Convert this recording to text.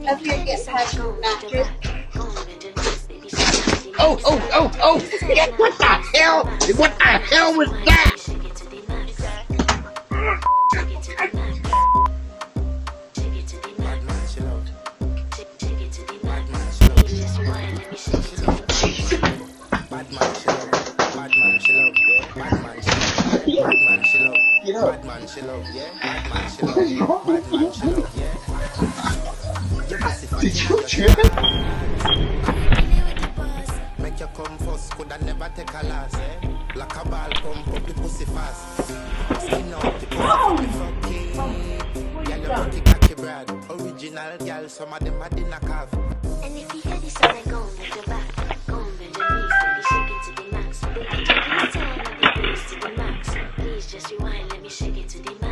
If you get past the mattress. Oh! Yeah, what the hell? What the hell was that? Bad man, she love. Bad man, she love. Yeah. Bad man, she love. Bad man, she love. Bad man, she love. Yeah. Bad man, she love. Bad man, she love. Yeah. Your pussy fat in your make you come first, coulda never take a loss. Eh? Like a ball pump up the pussy fast. Skin out the pussy fucking. Girl, you rocky cocky brad. Original girl, some of them are dinner calf. And if you hear this song, then go on with your back. Go on, bend your knees, let me shake it to the max. Take your time, let me boost to the max. Please just rewind, let me shake it to the max.